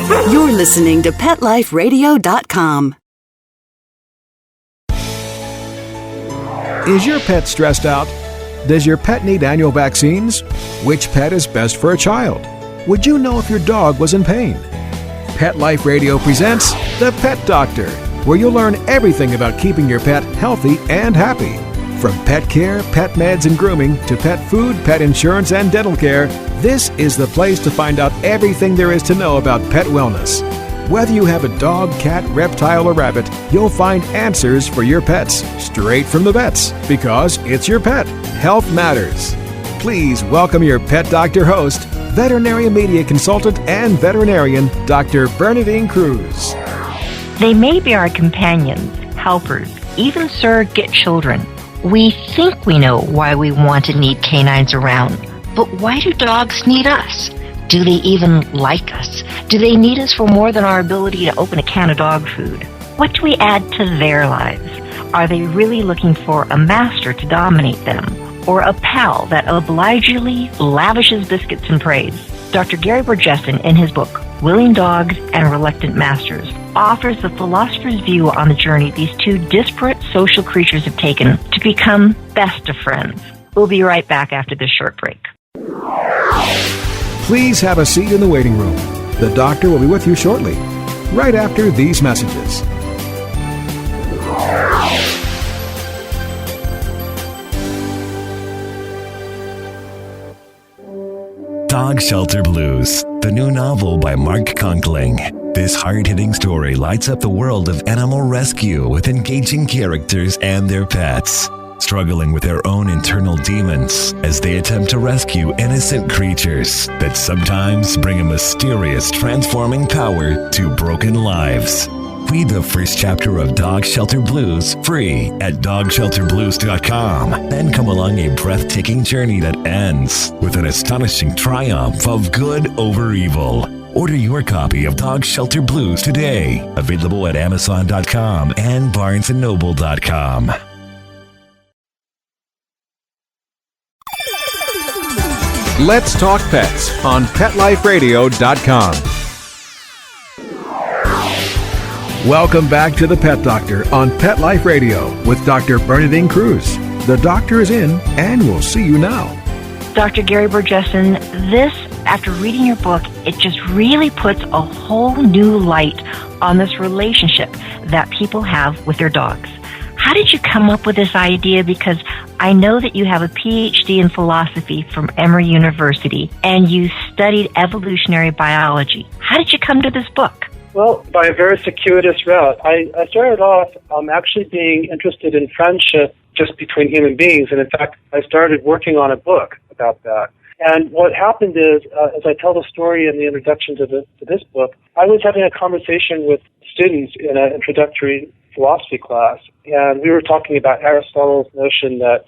You're listening to PetLifeRadio.com. Is your pet stressed out? Does your pet need annual vaccines? Which pet is best for a child? Would you know if your dog was in pain? Pet Life Radio presents The Pet Doctor, where you'll learn everything about keeping your pet healthy and happy. From pet care, pet meds and grooming, to pet food, pet insurance, and dental care, this is the place to find out everything there is to know about pet wellness. Whether you have a dog, cat, reptile, or rabbit, you'll find answers for your pets straight from the vets, because it's your pet. Health matters. Please welcome your Pet Doctor host, veterinary media consultant and veterinarian, Dr. Bernadine Cruz. They may be our companions, helpers, even surrogate children. We think we know why we want and need canines around, but why do dogs need us? Do they even like us? Do they need us for more than our ability to open a can of dog food? What do we add to their lives? Are they really looking for a master to dominate them, or a pal that obligingly lavishes biscuits and praise? Dr. Gary Borjesson, in his book, Willing Dogs and Reluctant Masters, offers the philosopher's view on the journey these two disparate social creatures have taken to become best of friends. We'll be right back after this short break. Please have a seat in the waiting room. The doctor will be with you shortly, right after these messages. Dog Shelter Blues, the new novel by Mark Conkling. This hard-hitting story lights up the world of animal rescue with engaging characters and their pets, struggling with their own internal demons as they attempt to rescue innocent creatures that sometimes bring a mysterious transforming power to broken lives. Read the first chapter of Dog Shelter Blues free at dogshelterblues.com. Then come along a breathtaking journey that ends with an astonishing triumph of good over evil. Order your copy of Dog Shelter Blues today. Available at Amazon.com and BarnesandNoble.com. Let's Talk Pets on PetLifeRadio.com. Welcome back to The Pet Doctor on Pet Life Radio with Dr. Bernadine Cruz. The doctor is in, and we'll see you now. Dr. Gary Borjesson, this, after reading your book, it just really puts a whole new light on this relationship that people have with their dogs. How did you come up with this idea? Because I know that you have a PhD in philosophy from Emory University, and you studied evolutionary biology. How did you come to this book? Well, by a very circuitous route. I started off actually being interested in friendship just between human beings, and in fact, I started working on a book about that. And what happened is, as I tell the story in the introduction to this book, I was having a conversation with students in an introductory philosophy class, and we were talking about Aristotle's notion that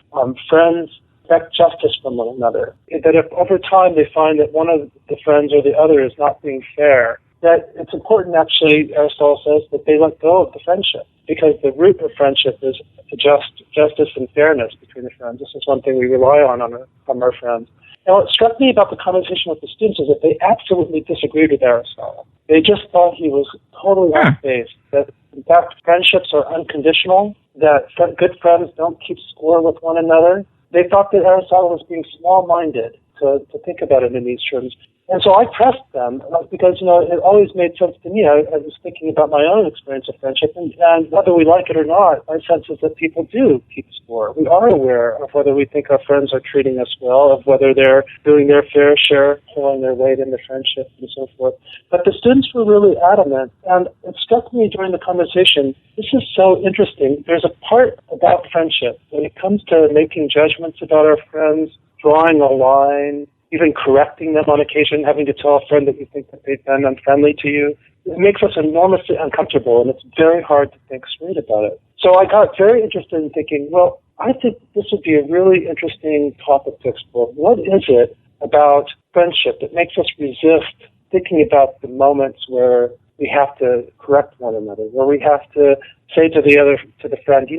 friends expect justice from one another, that if over time they find that one of the friends or the other is not being fair, that it's important, actually, Aristotle says, that they let go of the friendship, because the root of friendship is justice and fairness between the friends. This is one thing we rely on our friends. Now, what struck me about the conversation with the students is that they absolutely disagreed with Aristotle. They just thought he was totally off base, that, in fact, friendships are unconditional, that good friends don't keep score with one another. They thought that Aristotle was being small-minded to think about it in these terms. And so I pressed them because, it always made sense to me. I was thinking about my own experience of friendship, and whether we like it or not, my sense is that people do keep score. We are aware of whether we think our friends are treating us well, of whether they're doing their fair share, pulling their weight in the friendship, and so forth. But the students were really adamant, and it struck me during the conversation, this is so interesting. There's a part about friendship when it comes to making judgments about our friends, drawing a line, even correcting them on occasion, having to tell a friend that you think that they've been unfriendly to you. It makes us enormously uncomfortable, and it's very hard to think straight about it. So I got very interested in thinking, well, I think this would be a really interesting topic to explore. What is it about friendship that makes us resist thinking about the moments where we have to correct one another, where we have to say to the friend,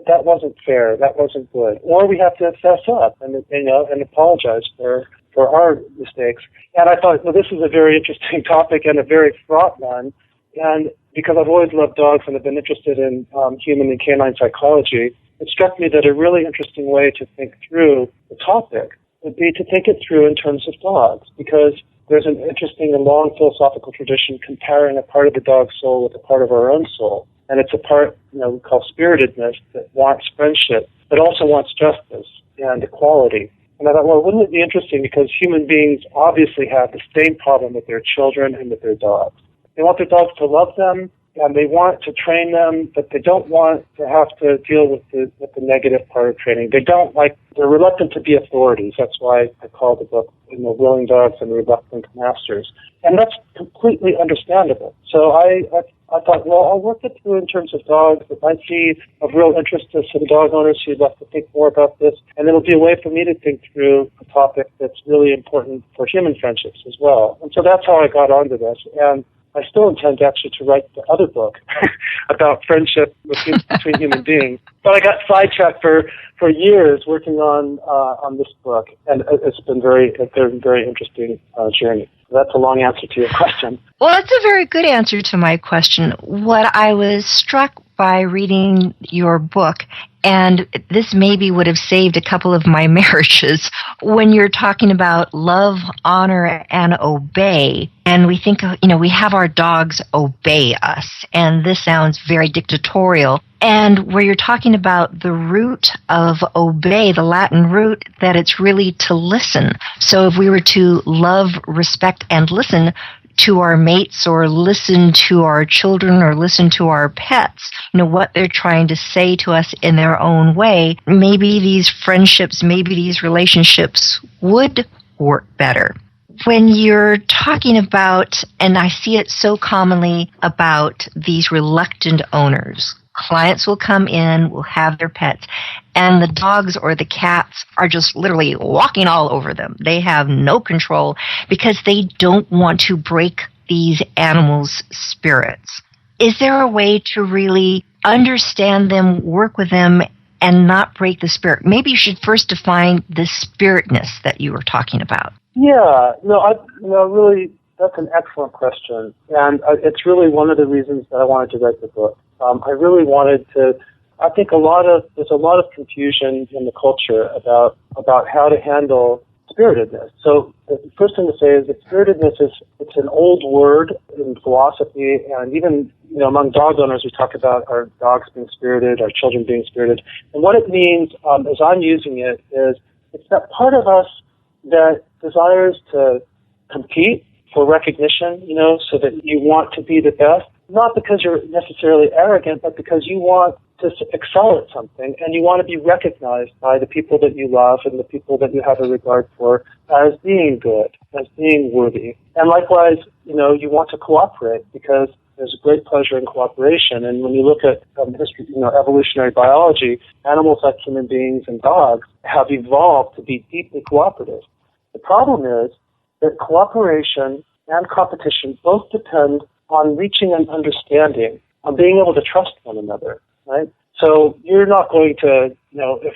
that wasn't fair, that wasn't good, or we have to fess up and apologize for for our mistakes. And I thought, well, this is a very interesting topic and a very fraught one. And because I've always loved dogs and have been interested in human and canine psychology, it struck me that a really interesting way to think through the topic would be to think it through in terms of dogs, because there's an interesting and long philosophical tradition comparing a part of the dog's soul with a part of our own soul. And it's a part, we call spiritedness, that wants friendship, but also wants justice and equality. And I thought, well, wouldn't it be interesting, because human beings obviously have the same problem with their children and with their dogs. They want their dogs to love them, and they want to train them, but they don't want to have to deal with the negative part of training. They're reluctant to be authorities. That's why I call the book, Willing Dogs and Reluctant Masters. And that's completely understandable. So I thought, well, I'll work it through in terms of dogs. It might be of real interest to some dog owners who'd like to think more about this. And it'll be a way for me to think through a topic that's really important for human friendships as well. And so that's how I got onto this. And I still intend actually to write the other book about friendship between human beings. But I got sidetracked for years working on this book, and it's been a very interesting journey. That's a long answer to your question. Well, that's a very good answer to my question. What I was struck by reading your book, and this maybe would have saved a couple of my marriages, when you're talking about love, honor, and obey, and we think, we have our dogs obey us, and this sounds very dictatorial. And where you're talking about the root of obey, the Latin root, that it's really to listen. So if we were to love, respect, and listen to our mates, or listen to our children, or listen to our pets, what they're trying to say to us in their own way, maybe these friendships, maybe these relationships would work better. When you're talking about, and I see it so commonly about these reluctant owners, clients will come in, will have their pets, and the dogs or the cats are just literally walking all over them. They have no control because they don't want to break these animals' spirits. Is there a way to really understand them, work with them, and not break the spirit? Maybe you should first define the spiritness that you were talking about. Yeah, really, that's an excellent question, and it's really one of the reasons that I wanted to write the book. I really wanted to. I think there's a lot of confusion in the culture about how to handle spiritedness. So the first thing to say is that spiritedness it's an old word in philosophy, and even among dog owners we talk about our dogs being spirited, our children being spirited, and what it means, as I'm using it, is it's that part of us that desires to compete for recognition, so that you want to be the best, not because you're necessarily arrogant, but because you want to excel at something, and you want to be recognized by the people that you love and the people that you have a regard for as being good, as being worthy. And likewise, you want to cooperate because there's a great pleasure in cooperation. And when you look at history, evolutionary biology, animals like human beings and dogs have evolved to be deeply cooperative. The problem is that cooperation and competition both depend on reaching an understanding, on being able to trust one another, right? So you're not going to,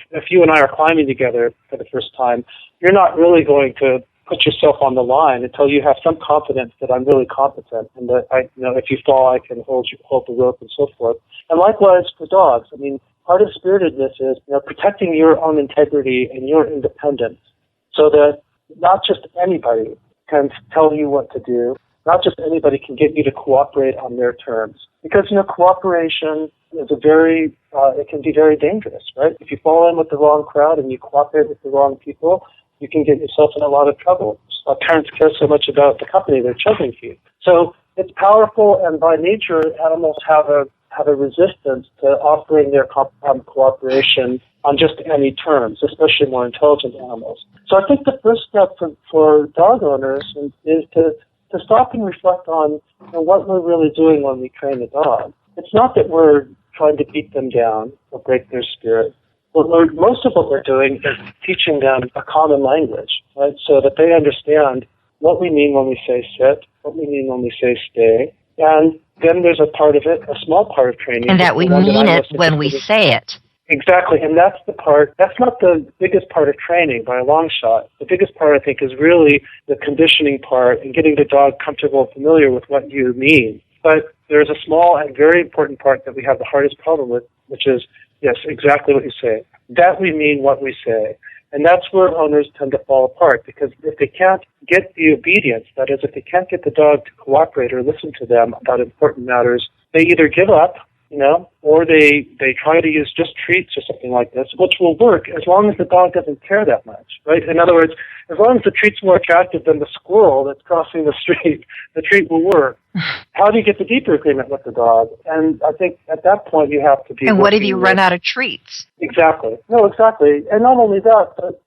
if you and I are climbing together for the first time, you're not really going to put yourself on the line until you have some confidence that I'm really competent and that if you fall, I can hold the rope and so forth. And likewise for dogs. Part of spiritedness is, protecting your own integrity and your independence so that not just anybody can tell you what to do. Not just anybody can get you to cooperate on their terms. Because, cooperation is it can be very dangerous, right? If you fall in with the wrong crowd and you cooperate with the wrong people, you can get yourself in a lot of trouble. Parents care so much about the company their children keep. So it's powerful, and by nature, animals have a resistance to offering their cooperation on just any terms, especially more intelligent animals. So I think the first step for dog owners is to stop and reflect on what we're really doing when we train a dog. It's not that we're trying to beat them down or break their spirit. Most of what we're doing is teaching them a common language, right? So that they understand what we mean when we say sit, what we mean when we say stay, and then there's a part of it, a small part of training. And that we mean it when we say it. Exactly, and that's not the biggest part of training by a long shot. The biggest part, I think, is really the conditioning part and getting the dog comfortable and familiar with what you mean. But there's a small and very important part that we have the hardest problem with, which is, yes, exactly what you say. That we mean what we say. And that's where owners tend to fall apart, because if they can't get the obedience, that is, if they can't get the dog to cooperate or listen to them about important matters, they either give up, or they try to use just treats or something like this, which will work as long as the dog doesn't care that much, right? In other words, as long as the treat's more attractive than the squirrel that's crossing the street, the treat will work. How do you get the deeper agreement with the dog? And I think at that point you have to be... And what if you run out of treats? Exactly. No, exactly. And not only that, but,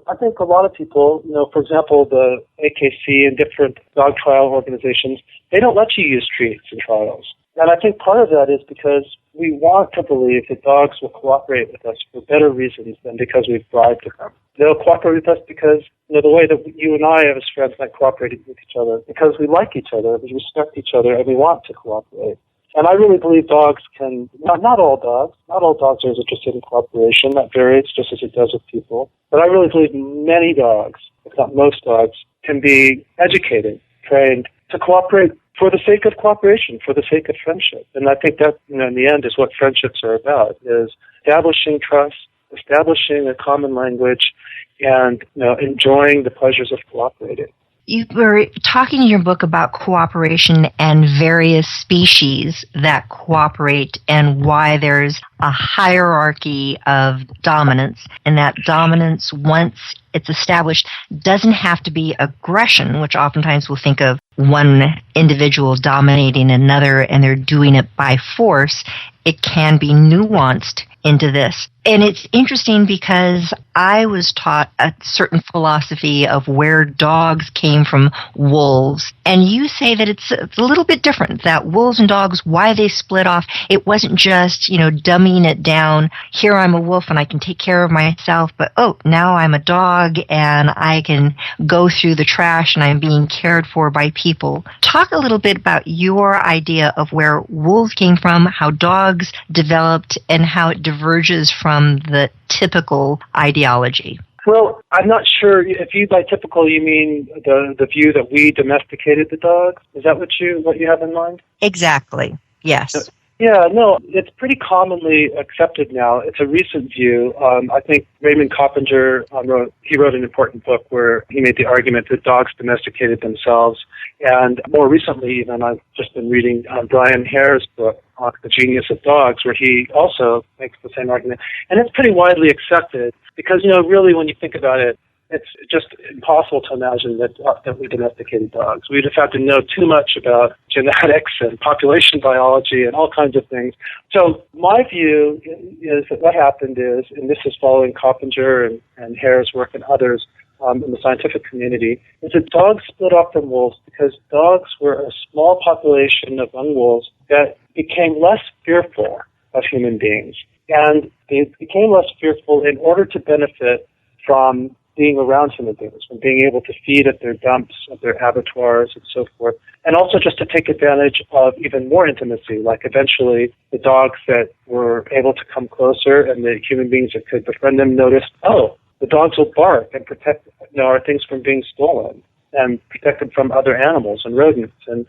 I think a lot of people, for example, the AKC and different dog trial organizations, they don't let you use treats in trials. And I think part of that is because we want to believe that dogs will cooperate with us for better reasons than because we've bribed them. They'll cooperate with us because, the way that you and I as friends might cooperate with each other, because we like each other, we respect each other, and we want to cooperate. And I really believe dogs can, not all dogs are as interested in cooperation. That varies just as it does with people. But I really believe many dogs, if not most dogs, can be educated, trained to cooperate for the sake of cooperation, for the sake of friendship. And I think that, in the end, is what friendships are about, is establishing trust, establishing a common language, and enjoying the pleasures of cooperating. You were talking in your book about cooperation and various species that cooperate and why there's a hierarchy of dominance, and that dominance, once it's established, doesn't have to be aggression, which oftentimes we'll think of one individual dominating another and they're doing it by force. It can be nuanced into this. And it's interesting because I was taught a certain philosophy of where dogs came from wolves. And you say that it's a little bit different, that wolves and dogs, why they split off, it wasn't just, dumbing it down. Here I'm a wolf and I can take care of myself, but now I'm a dog and I can go through the trash and I'm being cared for by people. Talk a little bit about your idea of where wolves came from, how dogs developed, and how it diverges from the typical ideology. Well, I'm not sure if you by typical you mean the view that we domesticated the dog. Is that what you have in mind? Exactly. Yes. Yeah, no, it's pretty commonly accepted now. It's a recent view. I think Raymond Coppinger wrote an important book where he made the argument that dogs domesticated themselves. And more recently, even, I've just been reading Brian Hare's book on The Genius of Dogs, where he also makes the same argument. And it's pretty widely accepted because, really, when you think about it, it's just impossible to imagine that we domesticated dogs. We'd have had to know too much about genetics and population biology and all kinds of things. So my view is that what happened is, and this is following Coppinger and Hare's work and others in the scientific community, is that dogs split off from wolves because dogs were a small population of young wolves that became less fearful of human beings. And they became less fearful in order to benefit from being around human beings, from being able to feed at their dumps, at their abattoirs, and so forth, and also just to take advantage of even more intimacy, like eventually the dogs that were able to come closer and the human beings that could befriend them noticed, the dogs will bark and protect our things from being stolen and protect them from other animals and rodents, and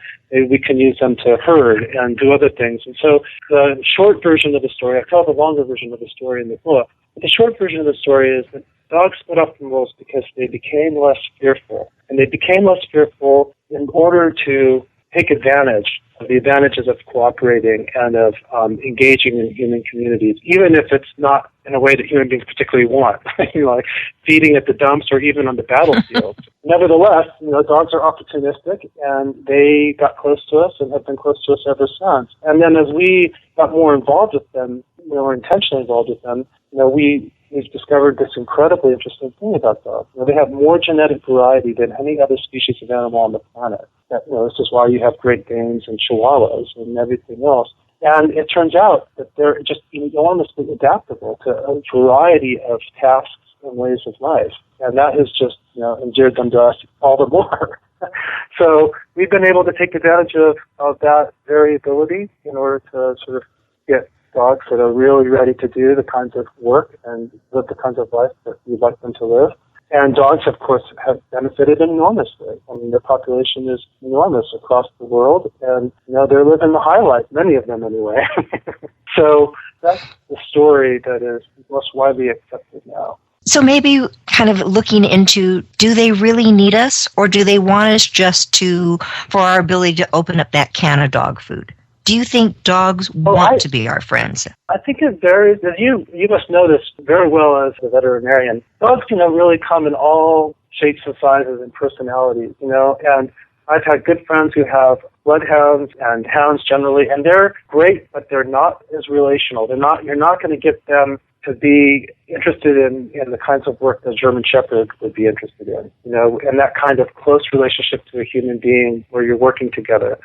we can use them to herd and do other things. And so the short version of the story, I tell the longer version of the story in the book, but the short version of the story is that dogs split off from wolves because they became less fearful. And they became less fearful in order to take advantage of the advantages of cooperating and of engaging in human communities, even if it's not in a way that human beings particularly want, like feeding at the dumps or even on the battlefield. Nevertheless, dogs are opportunistic, and they got close to us and have been close to us ever since. And then as we got more involved with them, or intentionally involved with them, we've discovered this incredibly interesting thing about dogs. They have more genetic variety than any other species of animal on the planet. This is why you have Great Danes and Chihuahuas and everything else. And it turns out that they're just enormously adaptable to a variety of tasks and ways of life. And that has just, endeared them to us all the more. So we've been able to take advantage of that variability in order to sort of get dogs that are really ready to do the kinds of work and live the kinds of life that we'd like them to live. And dogs, of course, have benefited enormously. I mean, their population is enormous across the world, and, they're living the high life, many of them anyway. So that's the story that is most widely accepted now. So maybe kind of looking into, do they really need us, or do they want us just for our ability to open up that can of dog food? Do you think dogs want to be our friends? I think it varies. You must know this very well as a veterinarian. Dogs, really come in all shapes and sizes and personalities, and I've had good friends who have bloodhounds and hounds generally, and they're great, but they're not as relational. You're not going to get them to be interested in the kinds of work that German Shepherd would be interested in, and that kind of close relationship to a human being where you're working together.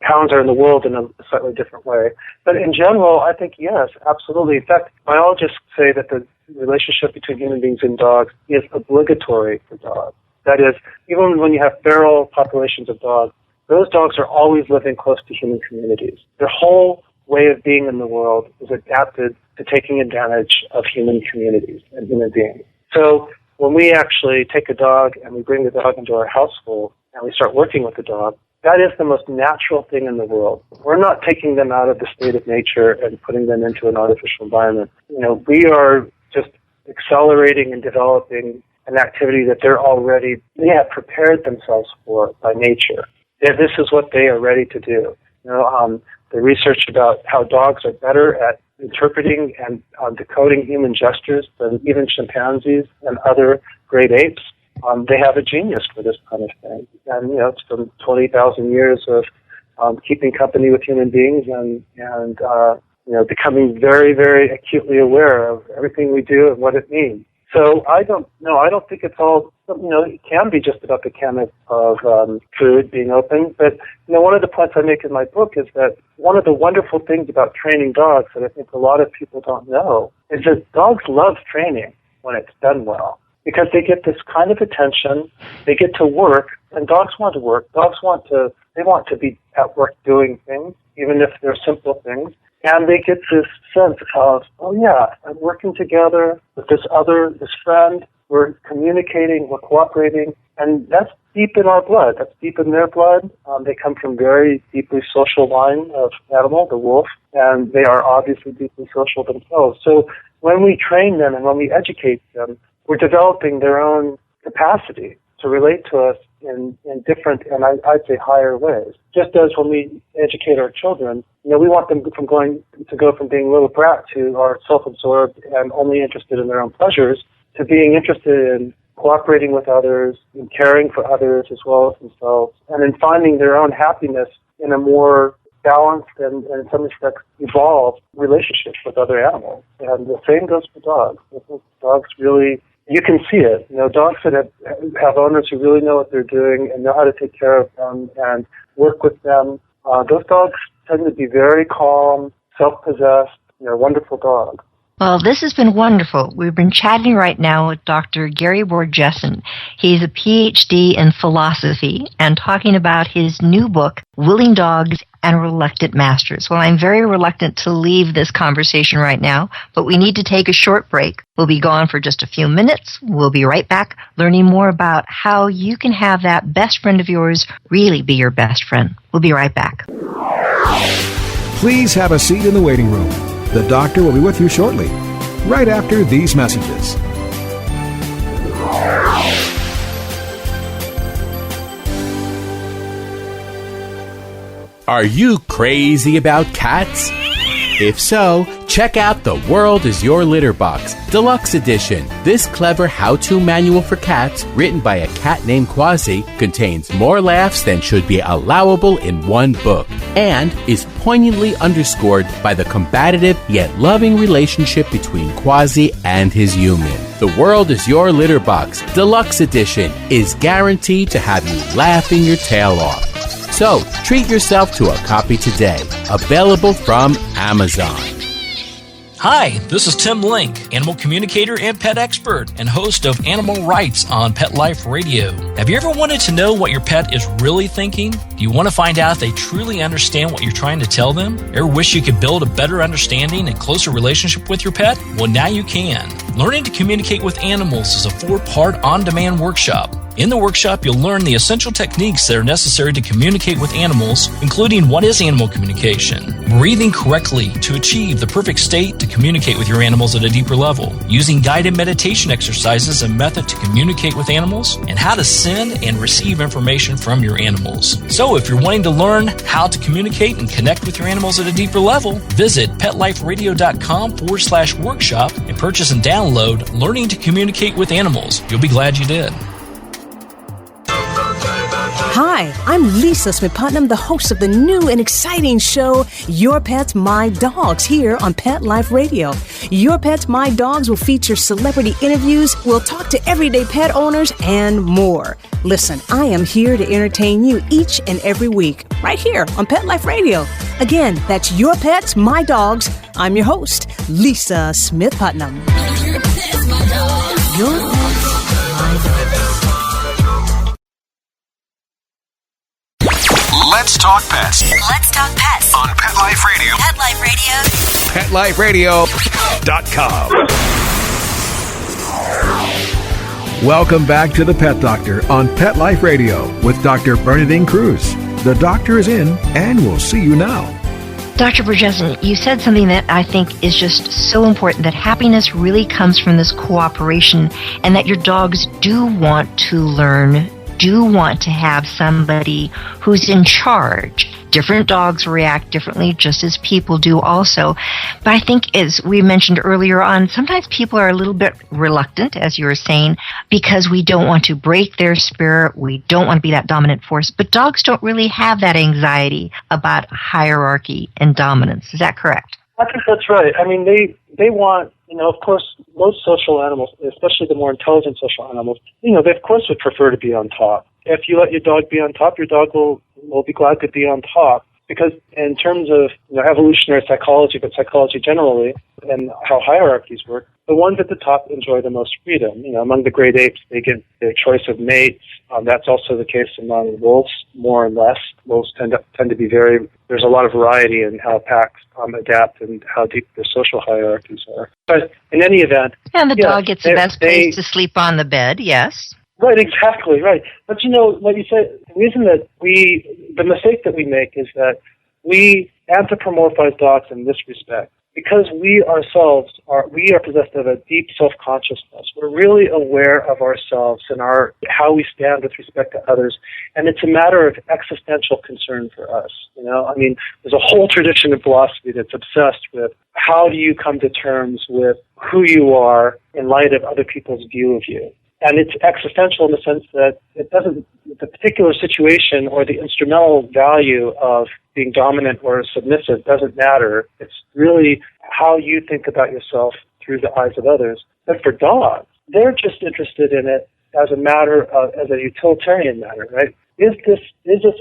Hounds are in the world in a slightly different way. But in general, I think, yes, absolutely. In fact, biologists say that the relationship between human beings and dogs is obligatory for dogs. That is, even when you have feral populations of dogs, those dogs are always living close to human communities. Their whole way of being in the world is adapted to taking advantage of human communities and human beings. So when we actually take a dog and we bring the dog into our household and we start working with the dog, that is the most natural thing in the world. We're not taking them out of the state of nature and putting them into an artificial environment. We are just accelerating and developing an activity that they have prepared themselves for by nature. This is what they are ready to do. The research about how dogs are better at interpreting and decoding human gestures than even chimpanzees and other great apes. They have a genius for this kind of thing. And, it's from 20,000 years of keeping company with human beings and becoming very, very acutely aware of everything we do and what it means. So I don't think it's all, it can be just about the can of food being open. But, one of the points I make in my book is that one of the wonderful things about training dogs that I think a lot of people don't know is that dogs love training when it's done well. Because they get this kind of attention, they get to work, and dogs want to work. Dogs want to be at work doing things, even if they're simple things. And they get this sense of, oh yeah, I'm working together with this friend, we're communicating, we're cooperating, and that's deep in our blood, that's deep in their blood. They come from very deeply social line of animal, the wolf, and they are obviously deeply social themselves. So when we train them and when we educate them, we're developing their own capacity to relate to us in different and I'd say higher ways. Just as when we educate our children, we want them to go from being little brats who are self-absorbed and only interested in their own pleasures to being interested in cooperating with others, in caring for others as well as themselves, and in finding their own happiness in a more balanced and in some respects evolved relationship with other animals. And the same goes for dogs. I think dogs really, you can see it. Dogs that have owners who really know what they're doing and know how to take care of them and work with them, those dogs tend to be very calm, self-possessed, wonderful dogs. Well, this has been wonderful. We've been chatting right now with Dr. Gary Borjesson. He's a PhD in philosophy and talking about his new book, Willing Dogs and Reluctant Masters. Well, I'm very reluctant to leave this conversation right now, but we need to take a short break. We'll be gone for just a few minutes. We'll be right back learning more about how you can have that best friend of yours really be your best friend. We'll be right back. Please have a seat in the waiting room. The doctor will be with you shortly, right after these messages. Are you crazy about cats? If so, check out The World is Your Litter Box, Deluxe Edition. This clever how-to manual for cats, written by a cat named Quasi, contains more laughs than should be allowable in one book, and is poignantly underscored by the combative yet loving relationship between Quasi and his human. The World is Your Litter Box, Deluxe Edition, is guaranteed to have you laughing your tail off. So, treat yourself to a copy today. Available from Amazon. Hi, this is Tim Link, animal communicator and pet expert and host of Animal Rights on Pet Life Radio. Have you ever wanted to know what your pet is really thinking? Do you want to find out if they truly understand what you're trying to tell them? Ever wish you could build a better understanding and closer relationship with your pet? Well, now you can. Learning to Communicate with Animals is a 4-part on-demand workshop. In the workshop, you'll learn the essential techniques that are necessary to communicate with animals, including what is animal communication, breathing correctly to achieve the perfect state to communicate with your animals at a deeper level, using guided meditation exercises and method to communicate with animals, and how to send and receive information from your animals. So if you're wanting to learn how to communicate and connect with your animals at a deeper level, visit PetLifeRadio.com/workshop and purchase and download Learning to Communicate with Animals. You'll be glad you did. Hi, I'm Lisa Smith-Putnam, the host of the new and exciting show, Your Pets, My Dogs, here on Pet Life Radio. Your Pets, My Dogs will feature celebrity interviews, we'll talk to everyday pet owners, and more. Listen, I am here to entertain you each and every week, right here on Pet Life Radio. Again, that's Your Pets, My Dogs. I'm your host, Lisa Smith-Putnam. Your Pets, My Dogs. Your Pets, My Dogs. Let's talk pets. Let's talk pets On Pet Life Radio. Pet Life Radio. PetLifeRadio.com. Welcome back to the Pet Doctor on Pet Life Radio with Dr. Bernadine Cruz. The doctor is in, and we'll see you now. Dr. Borjesson, you said something that I think is just so important, that happiness really comes from this cooperation, and that your dogs do want to learn, do want to have somebody who's in charge. Different dogs react differently, just as people do also. But I think, as we mentioned earlier on, sometimes people are a little bit reluctant, as you were saying, because we don't want to break their spirit. We don't want to be that dominant force. But dogs don't really have that anxiety about hierarchy and dominance. Is that correct? I think that's right. I mean, they want, of course, most social animals, especially the more intelligent social animals, they of course would prefer to be on top. If you let your dog be on top, your dog will be glad to be on top. Because in terms of evolutionary psychology, but psychology generally, and how hierarchies work, the ones at the top enjoy the most freedom. Among the great apes, they get their choice of mates. That's also the case among wolves, more and less. Wolves tend to be there's a lot of variety in how packs adapt and how deep their social hierarchies are. But in any event... And the dog gets the best place to sleep on the bed, yes. Right, exactly, right. But what you said, the reason that the mistake that we make is that we anthropomorphize dogs in this respect. Because we ourselves are possessed of a deep self-consciousness. We're really aware of ourselves and how we stand with respect to others. And it's a matter of existential concern for us. There's a whole tradition of philosophy that's obsessed with how do you come to terms with who you are in light of other people's view of you. And it's existential in the sense that the particular situation or the instrumental value of being dominant or submissive doesn't matter. It's really how you think about yourself through the eyes of others. But for dogs, they're just interested in it as a utilitarian matter, right? Is this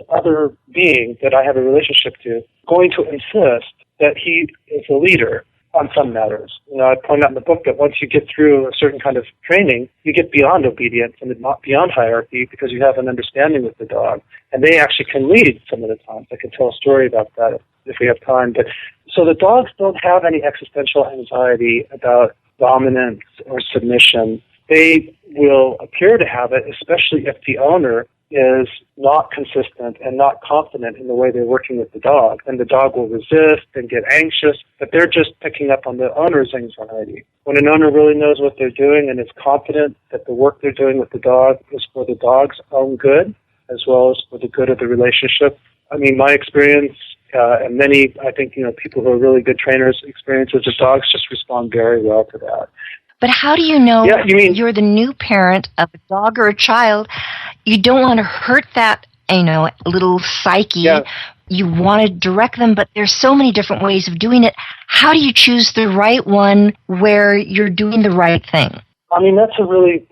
other being that I have a relationship to going to insist that he is a leader on some matters? I point out in the book that once you get through a certain kind of training, you get beyond obedience and beyond hierarchy because you have an understanding with the dog. And they actually can lead some of the times. I can tell a story about that if we have time. But so the dogs don't have any existential anxiety about dominance or submission. They will appear to have it, especially if the owner is not consistent and not confident in the way they're working with the dog. And the dog will resist and get anxious, but they're just picking up on the owner's anxiety. When an owner really knows what they're doing and is confident that the work they're doing with the dog is for the dog's own good, as well as for the good of the relationship. My experience, and many, I think, people who are really good trainers' experiences of dogs just respond very well to that. But how do you know you're the new parent of a dog or a child? You don't want to hurt that, little psyche. Yeah. You want to direct them, but there's so many different ways of doing it. How do you choose the right one where you're doing the right thing? That's a really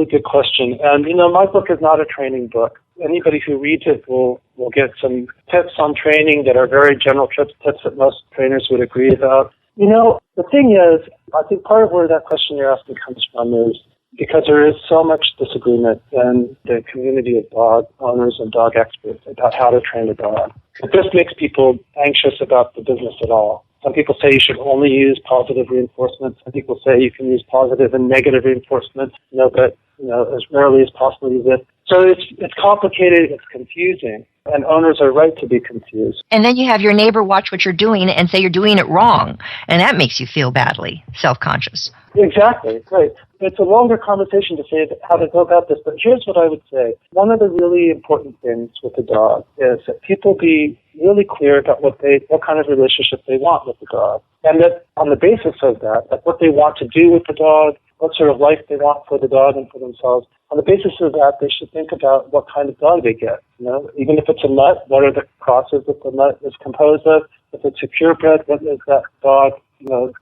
good question. And, my book is not a training book. Anybody who reads it will get some tips on training that are very general tips that most trainers would agree about. The thing is, I think part of where that question you're asking comes from is because there is so much disagreement in the community of dog owners and dog experts about how to train a dog. But this makes people anxious about the business at all. Some people say you should only use positive reinforcement. Some people say you can use positive and negative reinforcement, but as rarely as possible use it. So it's complicated, it's confusing, and owners are right to be confused. And then you have your neighbor watch what you're doing and say you're doing it wrong, and that makes you feel badly, self-conscious. Exactly, right. It's a longer conversation to say how to go about this, but here's what I would say. One of the really important things with the dog is that people be really clear about what kind of relationship they want with the dog. And that on the basis of that, like what they want to do with the dog, what sort of life they want for the dog and for themselves, on the basis of that, they should think about what kind of dog they get. Even if it's a mutt, what are the crosses that the mutt is composed of? If it's a purebred, what is that dog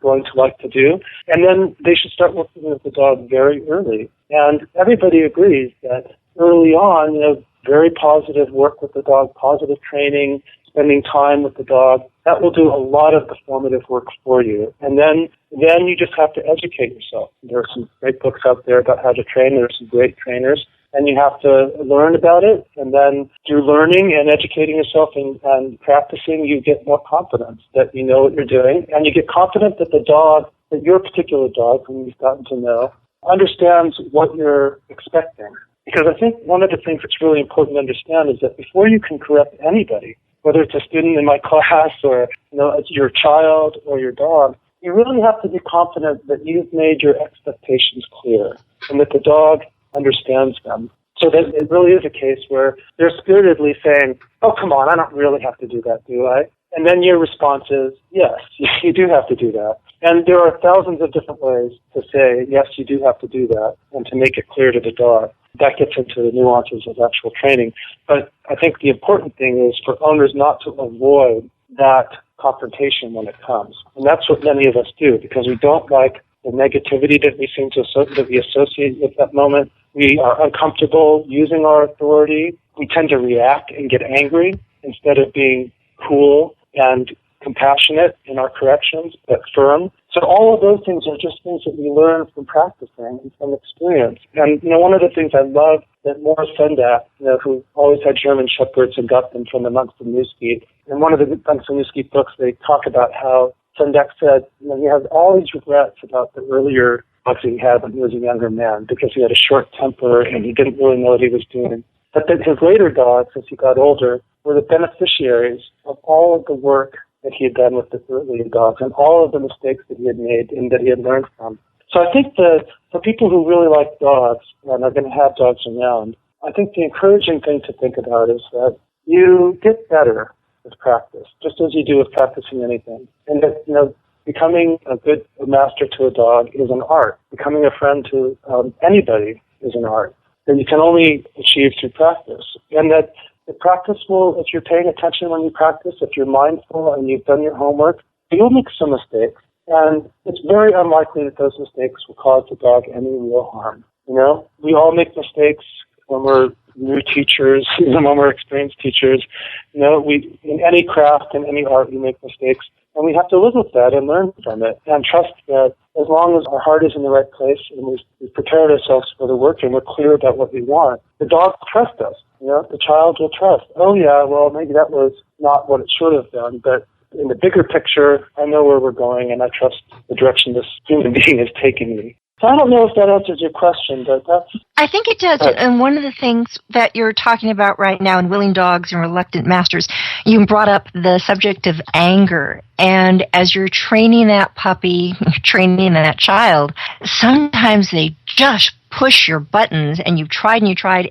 going to like to do? And then they should start working with the dog very early. And everybody agrees that early on, very positive work with the dog, positive training, spending time with the dog, that will do a lot of the formative work for you. And then you just have to educate yourself. There are some great books out there about how to train. There are some great trainers. And you have to learn about it. And then through learning and educating yourself and practicing, you get more confidence that you know what you're doing. And you get confident that that your particular dog, whom you've gotten to know, understands what you're expecting. Because I think one of the things that's really important to understand is that before you can correct anybody, whether it's a student in my class or your child or your dog, you really have to be confident that you've made your expectations clear and that the dog understands them. So that it really is a case where they're spiritedly saying, oh, come on, I don't really have to do that, do I? And then your response is, yes, you do have to do that. And there are thousands of different ways to say, yes, you do have to do that, and to make it clear to the dog. That gets into the nuances of actual training. But I think the important thing is for owners not to avoid that confrontation when it comes. And that's what many of us do, because we don't like the negativity that we associate with that moment. We are uncomfortable using our authority. We tend to react and get angry instead of being cool and compassionate in our corrections, but firm. So all of those things are just things that we learn from practicing and from experience. And, one of the things I love that Morris Sendak, who always had German Shepherds and got them from the monks of Newsky, in one of the monks of Newsky books, they talk about how Sendak said, he has all these regrets about the earlier dogs he had when he was a younger man because he had a short temper and he didn't really know what he was doing. But that his later dogs, as he got older, were the beneficiaries of all of the work that he had done with the earlier dogs and all of the mistakes that he had made and that he had learned from. So I think that for people who really like dogs and are going to have dogs around, I think the encouraging thing to think about is that you get better with practice, just as you do with practicing anything. And that, becoming a good master to a dog is an art. Becoming a friend to anybody is an art that you can only achieve through practice. And that the practice will, if you're paying attention when you practice, if you're mindful and you've done your homework, you'll make some mistakes. And it's very unlikely that those mistakes will cause the dog any real harm. We all make mistakes when we're new teachers, even when we're experienced teachers. In any craft, in any art, we make mistakes. And we have to live with that and learn from it and trust that as long as our heart is in the right place and we've prepared ourselves for the work and we're clear about what we want, the dog will trust us. The child will trust. Oh, yeah, well, maybe that was not what it should have done, but in the bigger picture, I know where we're going and I trust the direction this human being is taking me. So I don't know if that answers your question, but that's... I think it does. And one of the things that you're talking about right now in Willing Dogs and Reluctant Masters, you brought up the subject of anger. And as you're training that puppy, training that child, sometimes they just push your buttons and you've tried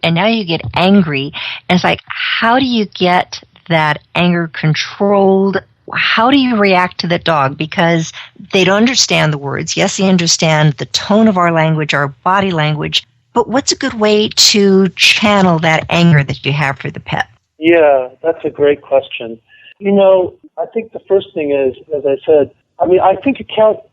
and now you get angry. And it's like, how do you get that anger controlled? How do you react to that dog? Because they don't understand the words. Yes, they understand the tone of our language, our body language. But what's a good way to channel that anger that you have for the pet? Yeah, that's a great question. I think the first thing is, as I said, I think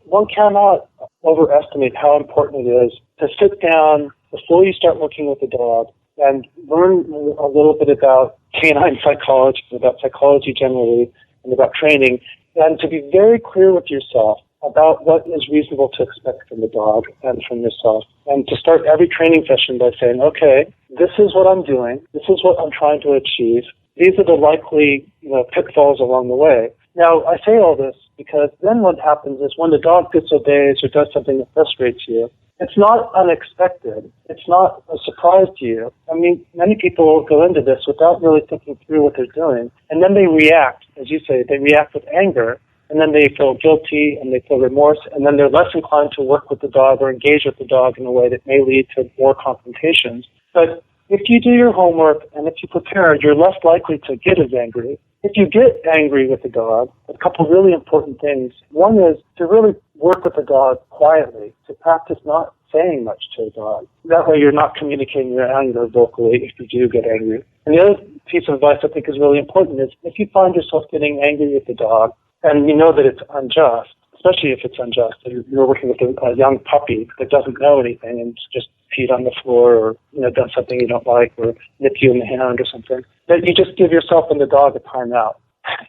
one cannot overestimate how important it is to sit down before you start working with the dog and learn a little bit about canine psychology, about psychology generally, and about training, and to be very clear with yourself about what is reasonable to expect from the dog and from yourself. And to start every training session by saying, okay, this is what I'm doing. This is what I'm trying to achieve. These are the likely, pitfalls along the way. Now, I say all this because then what happens is when the dog disobeys or does something that frustrates you, it's not unexpected. It's not a surprise to you. I mean, many people go into this without really thinking through what they're doing. And then they react, as you say, they react with anger. And then they feel guilty and they feel remorse. And then they're less inclined to work with the dog or engage with the dog in a way that may lead to more confrontations. But if you do your homework and if you prepare, you're less likely to get as angry. If you get angry with the dog, a couple really important things. One is to really work with the dog quietly, to practice not saying much to a dog. That way you're not communicating your anger vocally if you do get angry. And the other piece of advice I think is really important is if you find yourself getting angry with the dog and you know that it's unjust, especially if it's unjust, you're working with a young puppy that doesn't know anything and just peed on the floor or done something you don't like or nipped you in the hand or something, that you just give yourself and the dog a timeout.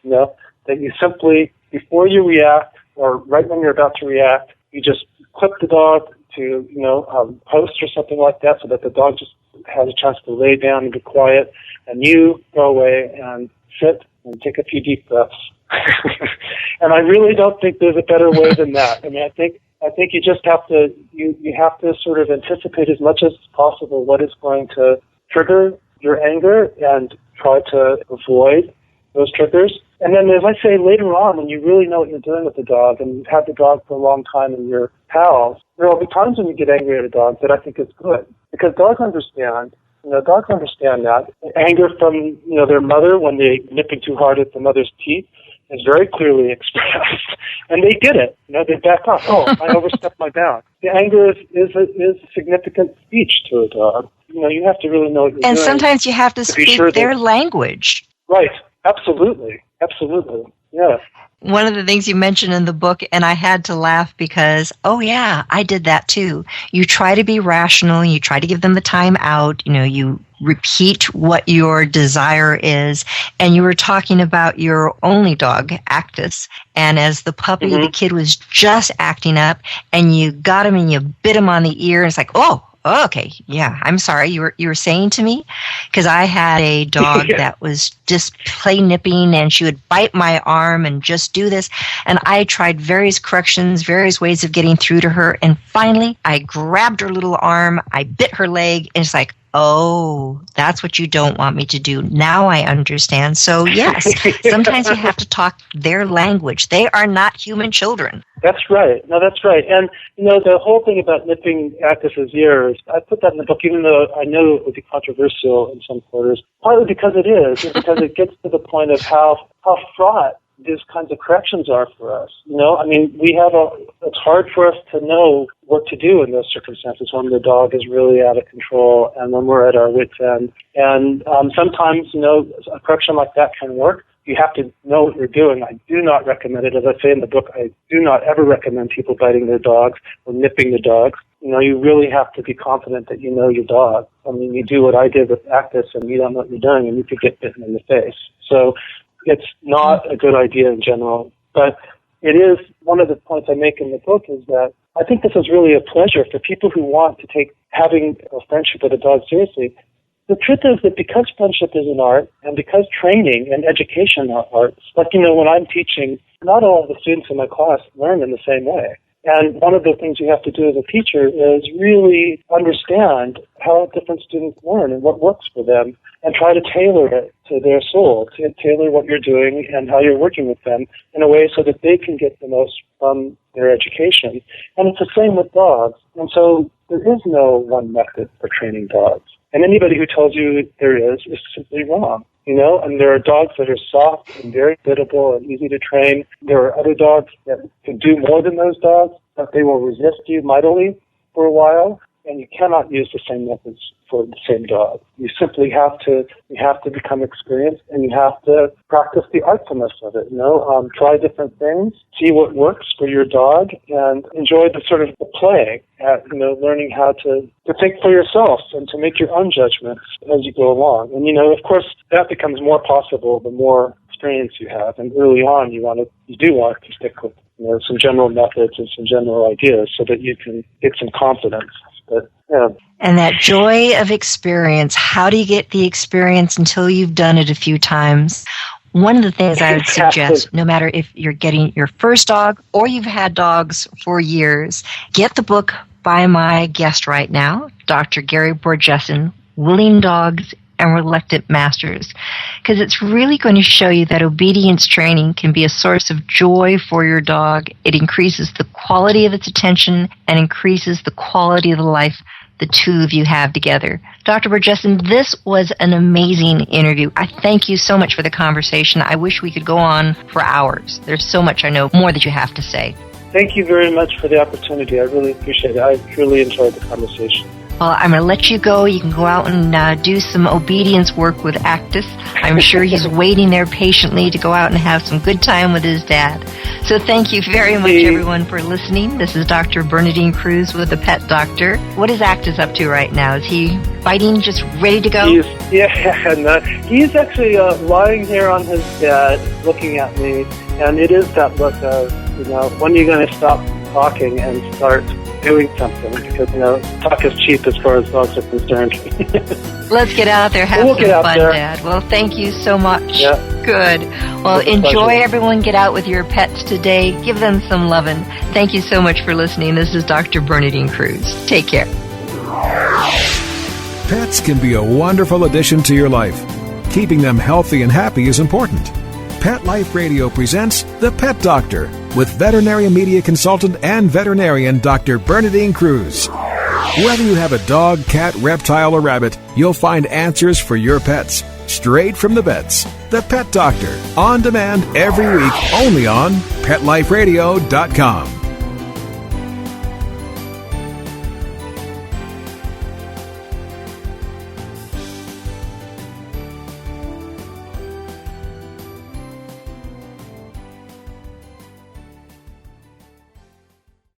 That you simply, before you react or right when you're about to react, you just clip the dog to post or something like that so that the dog just has a chance to lay down and be quiet, and you go away and sit and take a few deep breaths. And I really don't think there's a better way than that. I mean, I think you just have to you have to sort of anticipate as much as possible what is going to trigger your anger and try to avoid those triggers. And then, as I say, later on, when you really know what you're doing with the dog and you've had the dog for a long time and you're pals, there will be times when you get angry at a dog that I think is good. Because dogs understand that. Anger from, their mother when they're nipping too hard at the mother's teeth is very clearly expressed. And they get it. They back off. Oh, I overstepped my bound. The anger is significant speech to a dog. You have to really know what you're doing. And sometimes you have to speak their language. Right. Absolutely. Yeah. One of the things you mentioned in the book, and I had to laugh because, oh yeah, I did that too. You try to be rational, you try to give them the time out, you repeat what your desire is, and you were talking about your only dog, Actus, and as the puppy, the kid was just acting up, and you got him and you bit him on the ear, and it's like, oh, okay, yeah, I'm sorry. You were saying to me? Because I had a dog that was just play nipping, and she would bite my arm and just do this. And I tried various corrections, various ways of getting through to her. And finally, I grabbed her little arm, I bit her leg, and it's like, oh, that's what you don't want me to do. Now I understand. So yes, sometimes you have to talk their language. They are not human children. That's right. No, that's right. And, the whole thing about nipping Actus's ears, I put that in the book, even though I know it would be controversial in some quarters, partly because it is, and because it gets to the point of how fraught these kinds of corrections are for us. I mean, it's hard for us to know what to do in those circumstances when the dog is really out of control and when we're at our wit's end. And sometimes, a correction like that can work. You have to know what you're doing. I do not recommend it. As I say in the book, I do not ever recommend people biting their dogs or nipping the dogs. You really have to be confident that you know your dog. I mean, you do what I did with Actus and you don't know what you're doing and you could get bitten in the face. So it's not a good idea in general. But it is one of the points I make in the book is that I think this is really a pleasure for people who want to take having a friendship with a dog seriously. The truth is that because friendship is an art, and because training and education are arts, like, when I'm teaching, not all of the students in my class learn in the same way. And one of the things you have to do as a teacher is really understand how different students learn and what works for them, and try to tailor it to their soul, to tailor what you're doing and how you're working with them in a way so that they can get the most from their education. And it's the same with dogs. And so there is no one method for training dogs. And anybody who tells you there is simply wrong, And there are dogs that are soft and very biddable and easy to train. There are other dogs that can do more than those dogs, but they will resist you mightily for a while. And you cannot use the same methods for the same dog. You simply have to become experienced, and you have to practice the artfulness of it. Try different things, see what works for your dog, and enjoy the sort of the play at learning how to think for yourself and to make your own judgments as you go along. And of course, that becomes more possible the more experience you have. And early on, you do want to stick with some general methods and some general ideas so that you can get some confidence. But yeah. And that joy of experience, how do you get the experience until you've done it a few times? One of the things I would suggest, no matter if you're getting your first dog or you've had dogs for years, get the book by my guest right now, Dr. Gary Borjesson, Willing Dogs and Reluctant Masters, because it's really going to show you that obedience training can be a source of joy for your dog. It increases the quality of its attention and increases the quality of the life the two of you have together. Dr. Borjesson, this was an amazing interview. I thank you so much for the conversation. I wish we could go on for hours. There's so much I know more that you have to say. Thank you very much for the opportunity. I really appreciate it. I truly enjoyed the conversation. Well, I'm going to let you go. You can go out and do some obedience work with Actus. I'm sure he's waiting there patiently to go out and have some good time with his dad. So thank you very much, everyone, for listening. This is Dr. Bernadine Cruz with the Pet Doctor. What is Actus up to right now? Is he biting, just ready to go? He's actually lying here on his bed looking at me, and it is that look of, when are you going to stop talking and start doing something, because talk is cheap as far as dogs are concerned. Let's get out there, have some fun, Dad. Well, thank you so much. Yeah. Good. Well, enjoy, everyone. Get out with your pets today. Give them some loving. Thank you so much for listening. This is Dr. Bernadine Cruz. Take care. Pets can be a wonderful addition to your life. Keeping them healthy and happy is important. Pet Life Radio presents The Pet Doctor with veterinary media consultant and veterinarian Dr. Bernadine Cruz. Whether you have a dog, cat, reptile, or rabbit, you'll find answers for your pets straight from the vets. The Pet Doctor, on demand every week, only on PetLifeRadio.com.